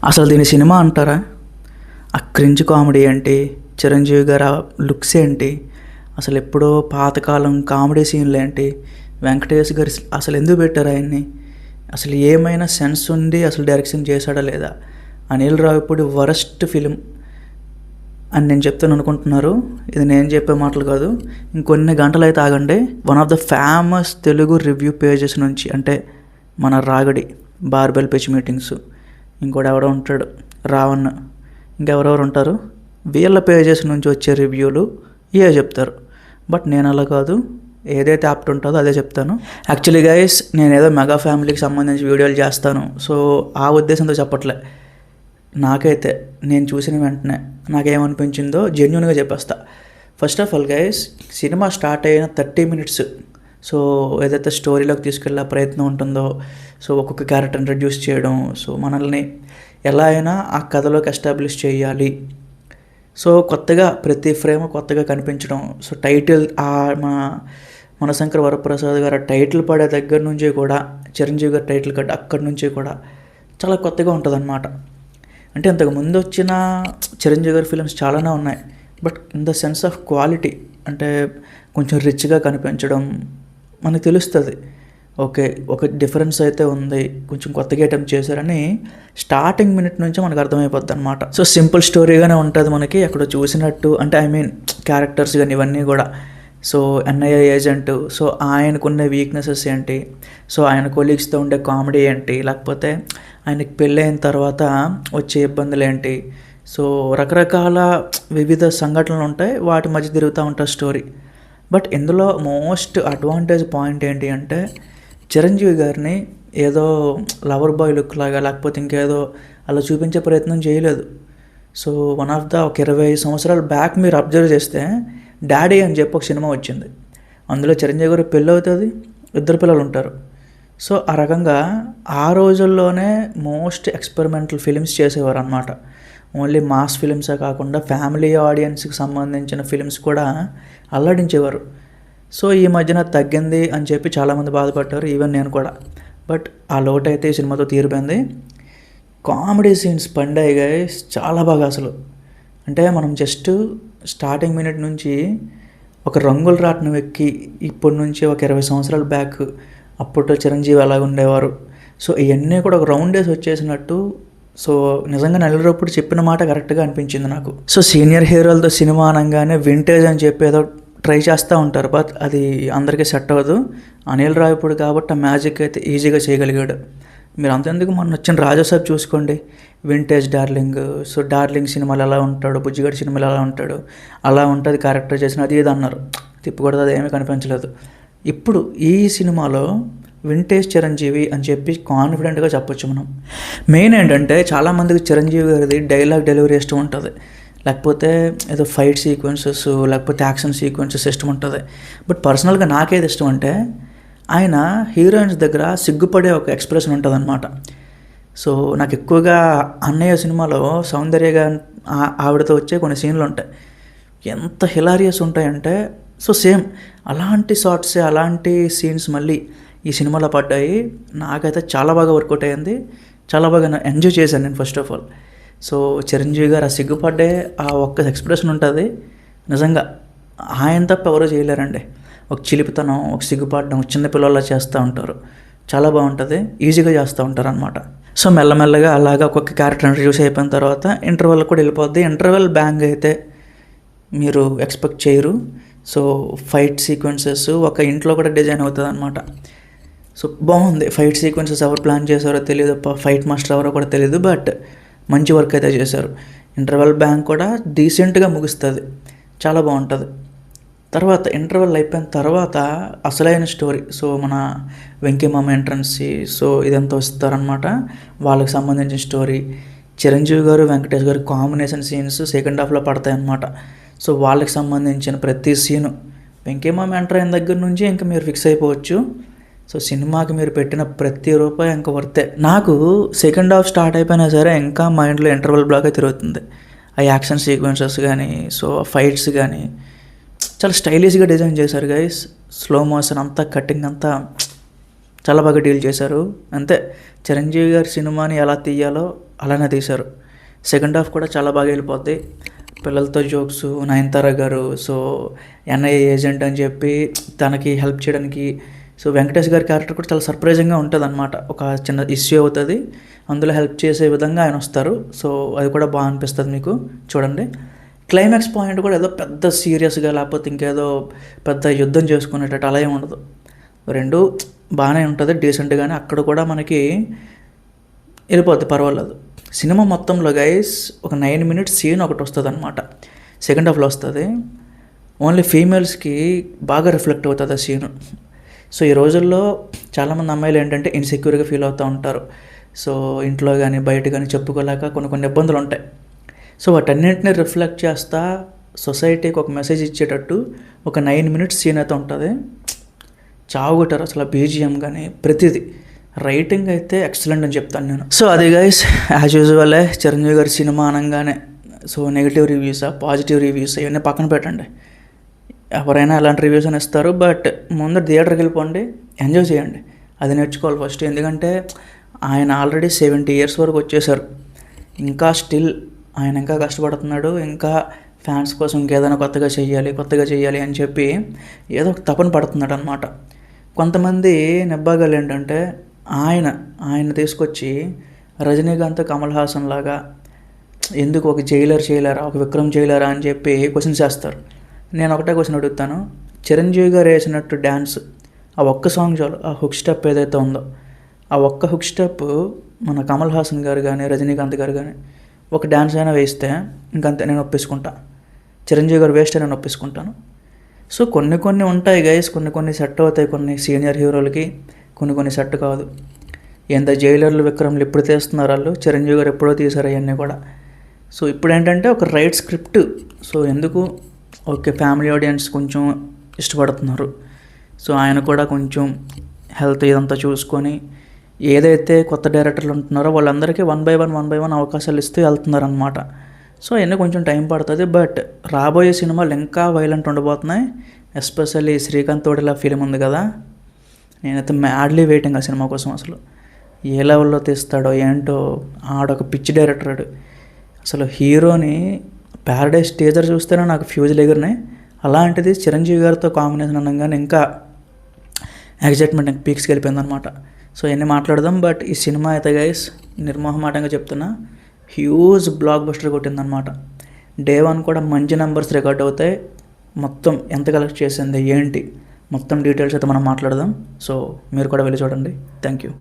అసలు దీని సినిమా అంటారా? ఆ క్రింజ్ కామెడీ ఏంటి, చిరంజీవి గారు ఆ లుక్స్ ఏంటి, అసలు ఎప్పుడో పాతకాలం కామెడీ సీన్లు ఏంటి, వెంకటేష్ గారు అసలు ఎందుకు పెట్టారు ఆయన్ని, అసలు ఏమైనా సెన్స్ ఉండి అసలు డైరెక్షన్ చేశాడా లేదా, అనిల్ రావిపూడి వరస్ట్ ఫిలిం అని నేను చెప్తాను అనుకుంటున్నారు. ఇది నేను చెప్పే మాటలు కాదు. ఇంకొన్ని గంటలు అయితే ఆగండి. One of the famous Telugu review pages నుంచి, అంటే మన రాగడి, బార్బెల్ పిచ్ మీటింగ్స్, ఇంకోటి ఎవడో ఉంటాడు రావణ్, ఇంకెవరెవరు ఉంటారు, వీళ్ళ పేజెస్ నుంచి వచ్చే రివ్యూలు ఇవే చెప్తారు. బట్ నేను అలా కాదు, ఏదైతే యాప్ట్ ఉంటుందో అదే చెప్తాను. యాక్చువల్లీ గైస్, నేను ఏదో మెగా ఫ్యామిలీకి సంబంధించి వీడియోలు చేస్తాను, సో ఆ ఉద్దేశంతో చెప్పట్లే. నాకైతే నేను చూసిన వెంటనే నాకేమనిపించిందో జెన్యూన్గా చెప్పేస్తా. First of all guys, cinema start అయిన 30 minutes, సో ఏదైతే స్టోరీలోకి తీసుకెళ్ళే ప్రయత్నం ఉంటుందో, సో ఒక్కొక్క క్యారెక్టర్ ఇంట్రడ్యూస్ చేయడం, సో మనల్ని ఎలా అయినా ఆ కథలోకి ఎస్టాబ్లిష్ చేయాలి, సో కొత్తగా ప్రతి ఫ్రేమ్ కొత్తగా కనిపించడం, సో టైటిల్ మనశంకర్ వరప్రసాద్ గారు టైటిల్ పడే దగ్గర నుంచి కూడా, చిరంజీవి గారు టైటిల్ కట్ అక్కడి నుంచి కూడా చాలా కొత్తగా ఉంటుంది అన్నమాట. అంటే ఇంతకు ముందు వచ్చిన చిరంజీవి గారి ఫిలిమ్స్ చాలానే ఉన్నాయి, but in the sense of quality, అంటే కొంచెం రిచ్గా కనిపించడం మనకు తెలుస్తుంది. ఓకే, ఒక డిఫరెన్స్ అయితే ఉంది, కొంచెం కొత్తగా అటెంప్ట్ చేశారని స్టార్టింగ్ మినిట్ నుంచి మనకు అర్థమైపోద్ది అనమాట. సో సింపుల్ స్టోరీగానే ఉంటుంది మనకి, అక్కడ చూసినట్టు, అంటే ఐ మీన్ క్యారెక్టర్స్ కానీ ఇవన్నీ కూడా. సో ఎన్ఐఏ ఏజెంట్, సో ఆయనకున్న వీక్నెసెస్ ఏంటి, సో ఆయన కొలీగ్స్తో ఉండే కామెడీ ఏంటి, లేకపోతే ఆయనకి పెళ్ళైన తర్వాత వచ్చే ఇబ్బందులు ఏంటి, సో రకరకాల వివిధ సంఘటనలు ఉంటాయి, వాటి మధ్య తిరుగుతూ ఉంటారు స్టోరీ. బట్ ఇందులో మోస్ట్ అడ్వాంటేజ్ పాయింట్ ఏంటి అంటే, చిరంజీవి గారిని ఏదో లవర్ బాయ్ లుక్ లాగా లేకపోతే ఇంకేదో అలా చూపించే ప్రయత్నం చేయలేదు. సో వన్ ఆఫ్ ద ఒక 20 సంవత్సరాల బ్యాక్ మీరు అబ్జర్వ్ చేస్తే డాడీ అని చెప్పి ఒక సినిమా వచ్చింది, అందులో చిరంజీవి గారు పెళ్ళి అవుతుంది, 2 పిల్లలు ఉంటారు. సో ఆ రకంగా ఆ రోజుల్లోనే మోస్ట్ ఎక్స్పెరిమెంటల్ ఫిలిమ్స్ చేసేవారు అనమాట. ఓన్లీ మాస్ ఫిలిమ్సే కాకుండా ఫ్యామిలీ ఆడియన్స్కి సంబంధించిన ఫిలిమ్స్ కూడా అల్లాడించేవారు. సో ఈ మధ్యన తగ్గింది అని చెప్పి చాలామంది బాధపడ్డారు, ఈవెన్ నేను కూడా. బట్ ఆ లోటు అయితే ఈ సినిమాతో తీరిపోయింది. కామెడీ సీన్స్ పండాయి గైస్, చాలా బాగా అసలు. అంటే మనం జస్ట్ స్టార్టింగ్ మినిట్ నుంచి ఒక రంగుల రాట్నం ఎక్కి ఇప్పటి నుంచి ఒక 20 సంవత్సరాల బ్యాక్ అప్పట్లో చిరంజీవి అలాగ ఉండేవారు, సో ఇవన్నీ కూడా ఒక రౌండ్ డేస్ వచ్చేసినట్టు. సో నిజంగా నలుగురప్పుడు చెప్పిన మాట కరెక్ట్గా అనిపించింది నాకు. సో సీనియర్ హీరోలతో సినిమా అనగానే వింటేజ్ అని చెప్పి ఏదో ట్రై చేస్తూ ఉంటారు, బట్ అది అందరికీ సెట్ అవ్వదు. అనిల్ రావిపూడి కాబట్టి ఆ మ్యాజిక్ అయితే ఈజీగా చేయగలిగాడు. మీరు అంతెందుకు మొన్న వచ్చిన రాజాసాబ్ చూసుకోండి, వింటేజ్ డార్లింగ్, సో డార్లింగ్ సినిమాలు ఎలా ఉంటాడు, బుజ్జిగడ్డ సినిమాలు ఎలా ఉంటాడు, అలా ఉంటుంది క్యారెక్టర్ చేసిన, అది ఇది అన్నారు, తిప్పుకొడితే అది ఏమీ కనిపించలేదు. ఇప్పుడు ఈ సినిమాలో వింటేజ్ చిరంజీవి అని చెప్పి కాన్ఫిడెంట్గా చెప్పొచ్చు మనం. మెయిన్ ఏంటంటే చాలామందికి చిరంజీవి గారిది డైలాగ్ డెలివరీ ఇష్టం ఉంటుంది, లేకపోతే ఏదో ఫైట్ సీక్వెన్సెస్ లేకపోతే యాక్షన్ సీక్వెన్సెస్ ఇష్టం ఉంటుంది. బట్ పర్సనల్గా నాకేది ఇష్టం అంటే, ఆయన హీరోయిన్స్ దగ్గర సిగ్గుపడే ఒక ఎక్స్ప్రెషన్ ఉంటుంది అనమాట. సో నాకు ఎక్కువగా అన్నయ్య సినిమాలో సౌందర్యగా ఆవిడతో వచ్చే కొన్ని సీన్లు ఉంటాయి, ఎంత హిలారియస్ ఉంటాయంటే, సో సేమ్ అలాంటి షార్ట్సే, అలాంటి సీన్స్ మళ్ళీ ఈ సినిమాలో పడ్డాయి. నాకైతే చాలా బాగా వర్కౌట్ అయ్యింది, చాలా బాగా ఎంజాయ్ చేశాను నేను first of all. So Chiranjeevi గారు ఆ సిగ్గుపడ్డే ఆ ఒక్క ఎక్స్ప్రెషన్ ఉంటుంది, నిజంగా ఆయన తప్ప ఎవరో చేయలేరండి. ఒక చిలిపితనం, ఒక సిగ్గుపడడం, చిన్న పిల్లల్లా చేస్తూ ఉంటారు, చాలా బాగుంటుంది, ఈజీగా చేస్తూ ఉంటారు అనమాట. సో మెల్లమెల్లగా అలాగా ఒక్కొక్క క్యారెక్టర్ ఇంట్రడ్యూస్ అయిపోయిన తర్వాత ఇంటర్వెల్ కూడా వెళ్ళిపోద్ది. ఇంటర్వెల్ బ్యాంగ్ అయితే మీరు ఎక్స్పెక్ట్ చేయరు. సో ఫైట్ సీక్వెన్సెస్ ఒక ఇంట్లో కూడా డిజైన్ అవుతుంది అనమాట. సో బాగుంది ఫైట్ సీక్వెన్సెస్, ఎవరు ప్లాన్ చేశారో తెలియదు, ఫైట్ మాస్టర్ ఎవరో కూడా తెలియదు, బట్ మంచి వర్క్ అయితే చేశారు. ఇంటర్వెల్ బ్యాంక్ కూడా డీసెంట్గా ముగుస్తుంది, చాలా బాగుంటుంది. తర్వాత ఇంటర్వెల్ అయిపోయిన తర్వాత అసలైన స్టోరీ, సో మన వెంకీ మామ ఎంట్రన్స్, సో ఇదంతా వస్తారనమాట, వాళ్ళకి సంబంధించిన స్టోరీ. చిరంజీవి గారు వెంకటేష్ గారు కాంబినేషన్ సీన్స్ సెకండ్ హాఫ్లో పడతాయి అన్నమాట. సో వాళ్ళకి సంబంధించిన ప్రతి సీను వెంకీ మామ ఎంటర్ అయిన దగ్గర నుంచి ఇంకా మీరు ఫిక్స్ అయిపోవచ్చు. సో సినిమాకి మీరు పెట్టిన ప్రతి రూపాయి ఇంకా వర్తే. నాకు సెకండ్ హాఫ్ స్టార్ట్ అయిపోయినా సరే ఇంకా మైండ్లో ఇంటర్వెల్ బ్లాక్ తిరుగుతుంది. ఆ యాక్షన్ సీక్వెన్సెస్ కానీ, సో ఫైట్స్ కానీ చాలా స్టైలిష్గా డిజైన్ చేశారు గైస్. స్లో మోషన్ అంతా, కటింగ్ అంతా చాలా బాగా డీల్ చేశారు. అంతే, చిరంజీవి గారి సినిమాని ఎలా తీయాలో అలానే తీశారు. సెకండ్ హాఫ్ కూడా చాలా బాగా వెళ్ళిపోద్ది. పిల్లలతో జోక్స్, నయనతార గారు సో ఎన్ఐఏ ఏజెంట్ అని చెప్పి తనకి హెల్ప్ చేయడానికి, సో వెంకటేష్ గారి క్యారెక్టర్ కూడా చాలా సర్ప్రైజింగ్గా ఉంటుంది అనమాట. ఒక చిన్న ఇష్యూ అవుతుంది, అందులో హెల్ప్ చేసే విధంగా ఆయన వస్తారు. సో అది కూడా బాగా అనిపిస్తుంది మీకు చూడండి. క్లైమాక్స్ పాయింట్ కూడా ఏదో పెద్ద సీరియస్గా లేకపోతే ఇంకేదో పెద్ద యుద్ధం చేసుకునేటట్టు అలా ఏమి ఉండదు. రెండు బాగానే ఉంటుంది డీసెంట్గానే. అక్కడ కూడా మనకి వెళ్ళిపోద్ది, పర్వాలేదు. సినిమా మొత్తంలో గైస్ ఒక 9 minutes సీన్ ఒకటి వస్తుంది అనమాట, సెకండ్ హాఫ్లో వస్తుంది. ఓన్లీ ఫీమేల్స్కి బాగా రిఫ్లెక్ట్ అవుతుంది ఆ సీను. సో ఈ రోజుల్లో చాలామంది అమ్మాయిలు ఏంటంటే ఇన్సెక్యూర్గా ఫీల్ అవుతూ ఉంటారు. సో ఇంట్లో కానీ బయట కానీ చెప్పుకోలేక కొన్ని ఇబ్బందులు ఉంటాయి. సో వాటన్నింటినీ రిఫ్లెక్ట్ చేస్తా సొసైటీకి ఒక మెసేజ్ ఇచ్చేటట్టు ఒక 9 minutes సీన్ అయితే ఉంటుంది. చావుగుంటారు అసలు. బీజిఎం కానీ ప్రతిదీ, రైటింగ్ అయితే ఎక్సలెంట్ అని చెప్తాను నేను. సో అది గైస్ యాజ్ యూజువల్ చిరంజీవి గారి సినిమా అనగానే సో నెగిటివ్ రివ్యూసా పాజిటివ్ రివ్యూస్ ఇవన్నీ పక్కన పెట్టండి. ఎవరైనా అలాంటి రివ్యూస్ అని ఇస్తారు, బట్ ముందు థియేటర్కి వెళ్ళిపోండి, ఎంజాయ్ చేయండి. అది నేర్చుకోవాలి ఫస్ట్. ఎందుకంటే ఆయన ఆల్రెడీ 70 years వరకు వచ్చేసారు. ఇంకా స్టిల్ ఆయన ఇంకా కష్టపడుతున్నాడు. ఇంకా ఫ్యాన్స్ కోసం ఇంకేదైనా కొత్తగా చెయ్యాలి అని చెప్పి ఏదో ఒక తపన పడుతున్నాడు అనమాట. కొంతమంది నెబ్బాగాలు ఏంటంటే ఆయన తీసుకొచ్చి రజనీకాంత్, కమల్ హాసన్ లాగా ఎందుకు ఒక జైలర్ చేయలేరా, ఒక విక్రమ్ చేయలేరా అని చెప్పి క్వశ్చన్స్ చేస్తారు. నేను ఒకటే క్వశ్చన్ అడుగుతాను. చిరంజీవి గారు వేసినట్టు డ్యాన్స్ ఆ ఒక్క సాంగ్ చాలు, ఆ హుక్ స్టెప్ ఏదైతే ఉందో ఆ ఒక్క హుక్ స్టెప్ మన కమల్ హాసన్ గారు కానీ రజనీకాంత్ గారు కానీ ఒక డ్యాన్స్ అయినా వేస్తే ఇంకంతే, నేను ఒప్పేసుకుంటా. చిరంజీవి గారు వేస్తే నేను ఒప్పేసుకుంటాను. సో కొన్ని ఉంటాయి గైస్, కొన్ని సెట్ అవుతాయి కొన్ని సీనియర్ హీరోలకి, కొన్ని సెట్ కాదు. ఎంత జైలర్లు విక్రమ్లు ఇప్పుడు తీస్తున్నారు వాళ్ళు, చిరంజీవి గారు ఎప్పుడో తీశారు అవన్నీ కూడా. సో ఇప్పుడు ఏంటంటే ఒక రైట్ స్క్రిప్ట్. సో ఎందుకు ఓకే ఫ్యామిలీ ఆడియన్స్ కొంచెం ఇష్టపడుతున్నారు. సో ఆయన కూడా కొంచెం హెల్త్ ఇదంతా చూసుకొని ఏదైతే కొత్త డైరెక్టర్లు ఉంటున్నారో వాళ్ళందరికీ 1 by 1 అవకాశాలు ఇస్తూ వెళ్తున్నారు అనమాట. సో అవన్నీ కొంచెం టైం పడుతుంది, బట్ రాబోయే సినిమాలు ఇంకా వైలెంట్ ఉండబోతున్నాయి. ఎస్పెషల్లీ శ్రీకాంత్ తోడిలా ఫిలిం ఉంది కదా, నేనైతే మ్యాడ్లీ వెయిటింగ్ ఆ సినిమా కోసం. అసలు ఏ లెవెల్లో తీస్తాడో ఏంటో, ఆడొక పిచ్చి డైరెక్టర్. అసలు హీరోని ప్యారడైజ్ టీజర్ చూస్తేనే నాకు ఫ్యూజులు ఎగిరినాయి. అలాంటిది చిరంజీవి గారితో కాంబినేషన్ అనగానే ఇంకా ఎగ్జైట్మెంట్ ఇంకా పీక్స్కి వెళ్ళిపోయింది అనమాట. సో ఇవన్నీ మాట్లాడదాం. బట్ ఈ సినిమా అయితే గైస్ నిర్మోహమాటంగా చెప్తున్నా హ్యూజ్ బ్లాక్ బస్టర్ కొట్టిందనమాట. Day 1 కూడా మంచి నెంబర్స్ రికార్డ్ అవుతాయి. మొత్తం ఎంత కలెక్ట్ చేసింది ఏంటి మొత్తం డీటెయిల్స్ అయితే మనం మాట్లాడదాం. సో మీరు కూడా వెళ్ళి చూడండి. Thank you.